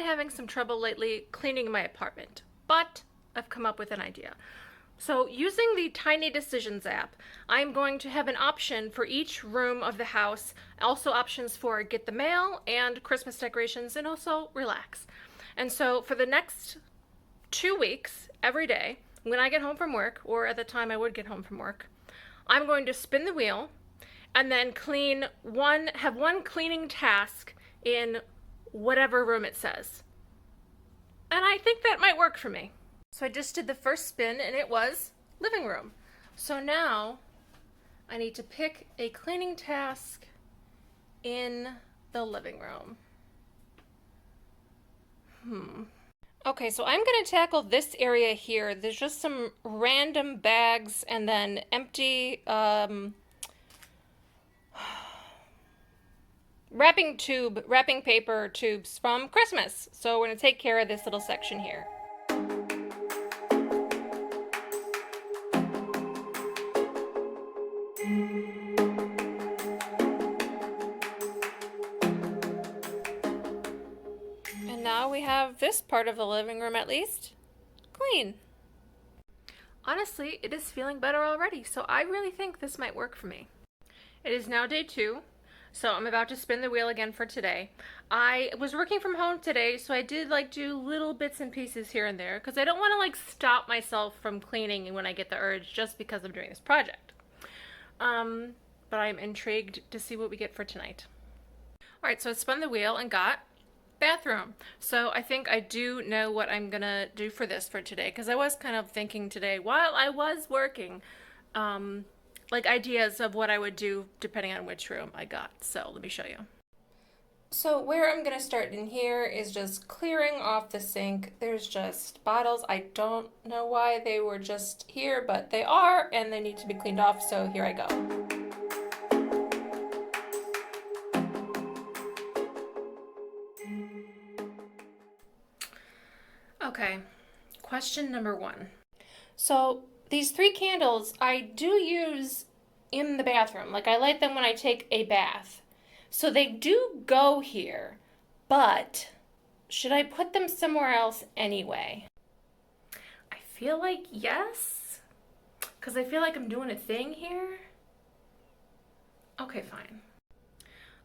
been having some trouble lately cleaning my apartment, but I've come up with an idea. So using the Tiny Decisions app, I'm going to have an option for each room of the house, also options for get the mail and Christmas decorations, and also relax. And so for the next 2 weeks, every day, when I get home from work, or at the time I would get home from work, I'm going to spin the wheel and then have one cleaning task in whatever room it says. And I think that might work for me. So I just did the first spin and it was living room. So now I need to pick a cleaning task in the living room. Okay, so I'm going to tackle this area here. There's just some random bags and then empty wrapping paper tubes from Christmas. So we're going to take care of this little section here. And now we have this part of the living room at least clean. Honestly, it is feeling better already, so I really think this might work for me. It is now day 2. So I'm about to spin the wheel again for today. I was working from home today, so I did do little bits and pieces here and there because I don't want to stop myself from cleaning when I get the urge just because I'm doing this project. But I'm intrigued to see what we get for tonight. Alright, so I spun the wheel and got bathroom. So I think I do know what I'm gonna do for this for today because I was kind of thinking today while I was working, ideas of what I would do depending on which room I got. So let me show you. So where I'm going to start in here is just clearing off the sink. There's just bottles. I don't know why they were just here, but they are, and they need to be cleaned off, so here I go. Okay, question number 1. So these 3 candles I do use in the bathroom. I light them when I take a bath. So they do go here, but should I put them somewhere else anyway? I feel like yes, because I feel like I'm doing a thing here. Okay, fine.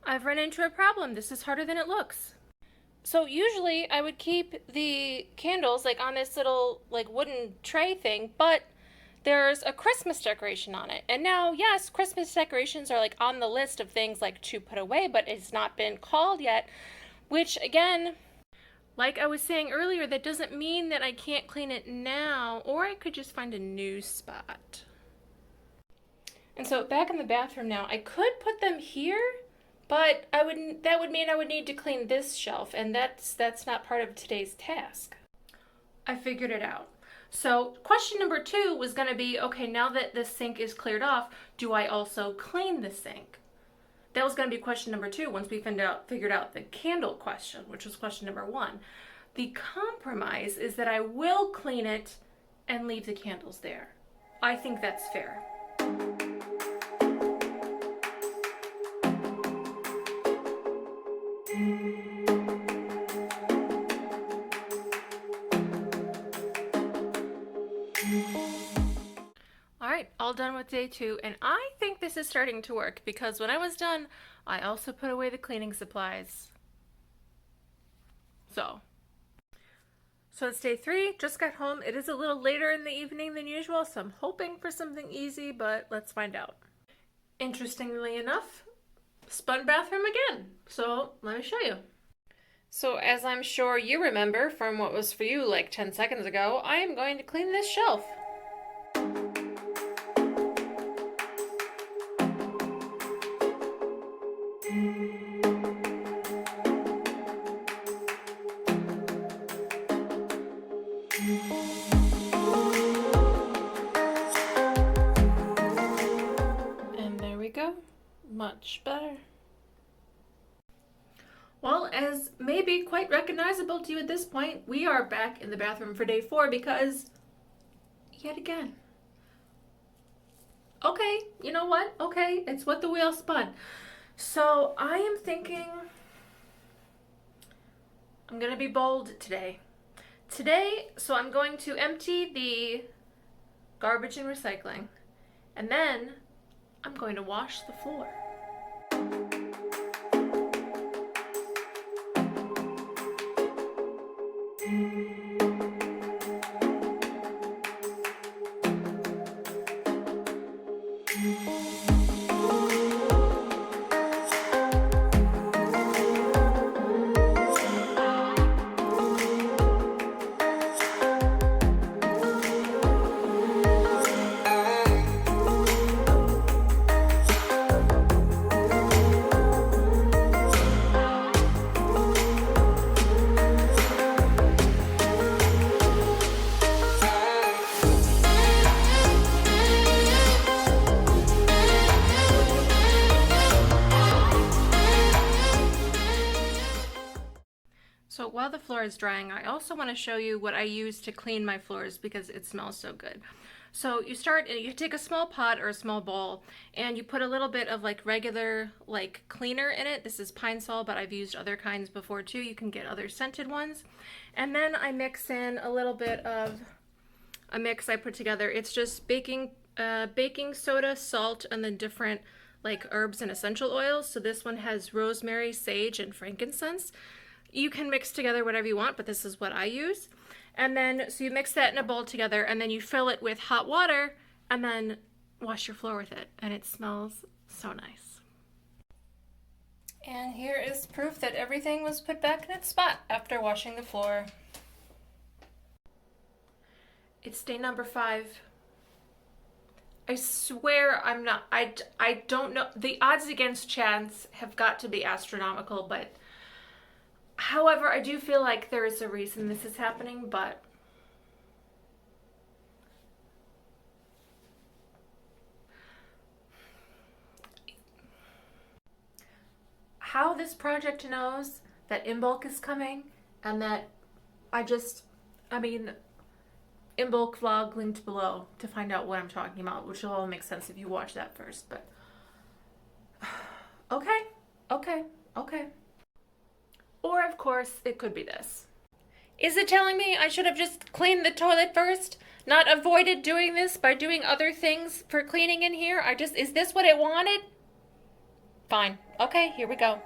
I've run into a problem. This is harder than it looks. So usually I would keep the candles on this little wooden tray thing, but there's a Christmas decoration on it. And now, yes, Christmas decorations are on the list of things to put away, but it's not been called yet, which again, like I was saying earlier, that doesn't mean that I can't clean it now, or I could just find a new spot. And so back in the bathroom now, I could put them here, but that would mean I would need to clean this shelf, and that's not part of today's task. I figured it out. So question number 2 was going to be, okay, now that the sink is cleared off, do I also clean the sink? That was going to be question number 2 once we figured out the candle question, which was question number 1. The compromise is that I will clean it and leave the candles there. I think that's fair. Alright, all done with day 2, and I think this is starting to work because when I was done, I also put away the cleaning supplies. So it's day 3, just got home. It is a little later in the evening than usual, so I'm hoping for something easy, but let's find out. Interestingly enough, spun bathroom again, so let me show you. So as I'm sure you remember from what was for you 10 seconds ago, I am going to clean this shelf. And there we go. Much better. Well, as may be quite recognizable to you at this point, we are back in the bathroom for day 4 because, yet again. Okay, you know what? Okay, it's what the wheel spun. So I am thinking I'm gonna be bold today. So I'm going to empty the garbage and recycling, and then I'm going to wash the floor. So while the floor is drying, I also want to show you what I use to clean my floors because it smells so good. So you take a small pot or a small bowl and you put a little bit of like regular like cleaner in it. This is Pine Sol, but I've used other kinds before too. You can get other scented ones. And then I mix in a little bit of a mix I put together. It's just baking soda, salt, and then different like herbs and essential oils. So this one has rosemary, sage, and frankincense. You can mix together whatever you want, but this is what I use. And then, so you mix that in a bowl together, and then you fill it with hot water, and then wash your floor with it. And it smells so nice. And here is proof that everything was put back in its spot after washing the floor. It's day number 5. I swear I'm not, I don't know. The odds against chance have got to be astronomical, but however, I do feel like there is a reason this is happening, but how this project knows that Imbolc is coming and that Imbolc vlog linked below to find out what I'm talking about, which will all make sense if you watch that first, but okay. Or, of course, it could be this. Is it telling me I should have just cleaned the toilet first? Not avoided doing this by doing other things for cleaning in here? Is this what it wanted? Fine. Okay, here we go.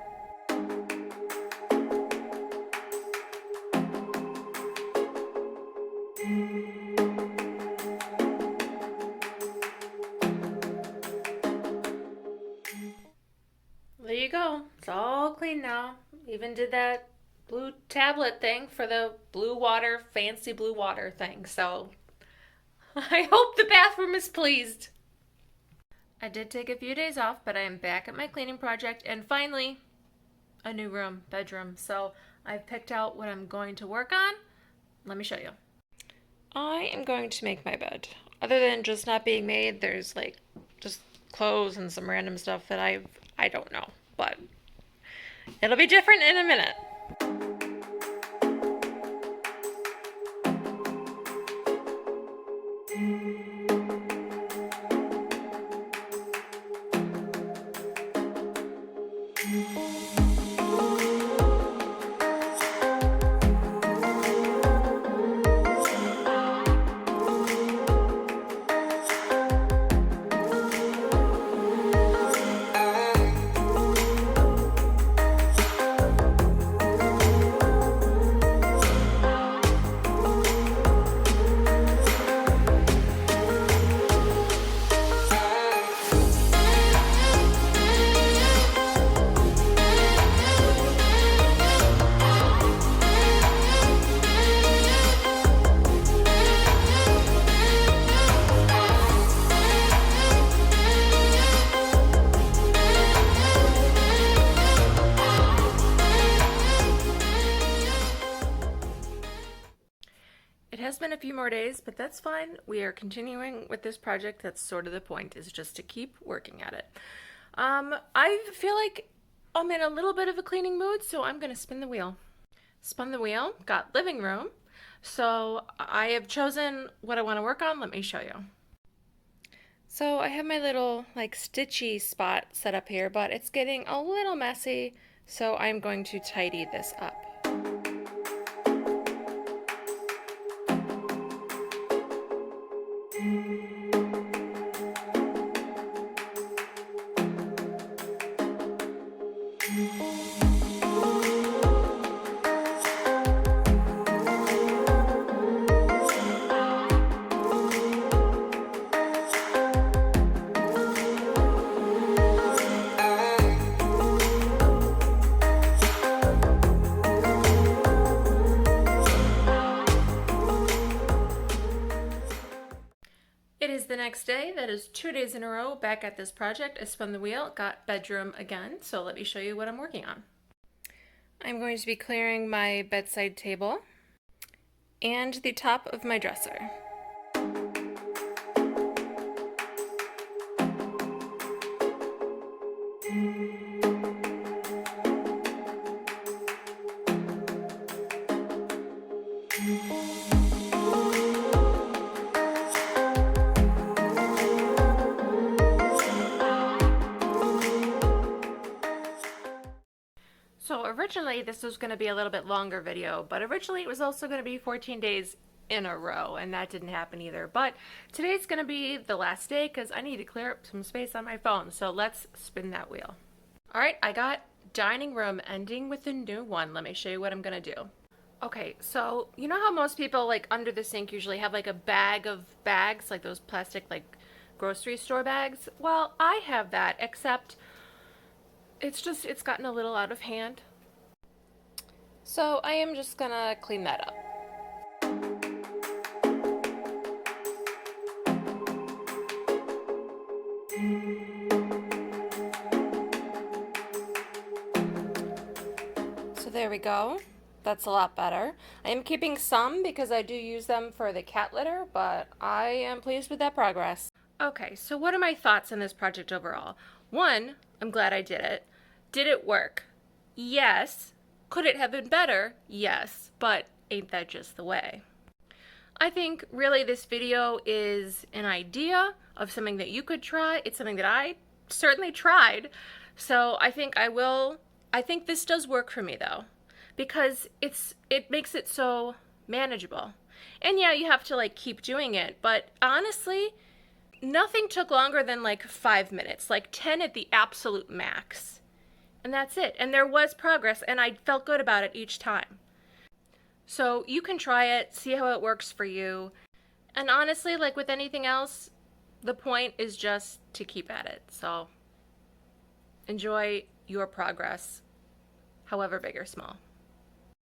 There you go. It's all clean now. Even did that blue tablet thing for the blue water, fancy blue water thing. So I hope the bathroom is pleased. I did take a few days off, but I am back at my cleaning project and finally a new bedroom. So I've picked out what I'm going to work on. Let me show you. I am going to make my bed. Other than just not being made, there's like just clothes and some random stuff that I don't know, but it'll be different in a minute. It has been a few more days, but that's fine. We are continuing with this project. That's sort of the point, is just to keep working at it. I feel like I'm in a little bit of a cleaning mood, so I'm going to spin the wheel. Spun the wheel, got living room. So I have chosen what I want to work on. Let me show you. So I have my little like stitchy spot set up here, but it's getting a little messy. So I'm going to tidy this up. next day. That is 2 days in a row back at this project. I spun the wheel, got bedroom again, so let me show you what I'm working on. I'm going to be clearing my bedside table and the top of my dresser. So originally this was going to be a little bit longer video, but originally it was also going to be 14 days in a row, and that didn't happen either. But today's going to be the last day because I need to clear up some space on my phone. So let's spin that wheel. All right, I got dining room ending with a new one. Let me show you what I'm going to do. Okay, so you know how most people like under the sink usually have like a bag of bags, like those plastic like grocery store bags? Well, I have that, except it's gotten a little out of hand. So I am just gonna clean that up. So there we go. That's a lot better. I am keeping some because I do use them for the cat litter, but I am pleased with that progress. Okay, so what are my thoughts on this project overall? One, I'm glad I did it. Did it work? Yes. Could it have been better? Yes. But ain't that just the way? I think really this video is an idea of something that you could try. It's something that I certainly tried. So I think this does work for me though, because it makes it so manageable. And yeah, you have to like keep doing it, but honestly, nothing took longer than like 5 minutes, like 10 at the absolute max. And that's it. And there was progress, and I felt good about it each time. So you can try it, see how it works for you. And honestly, like with anything else, the point is just to keep at it. So enjoy your progress, however big or small.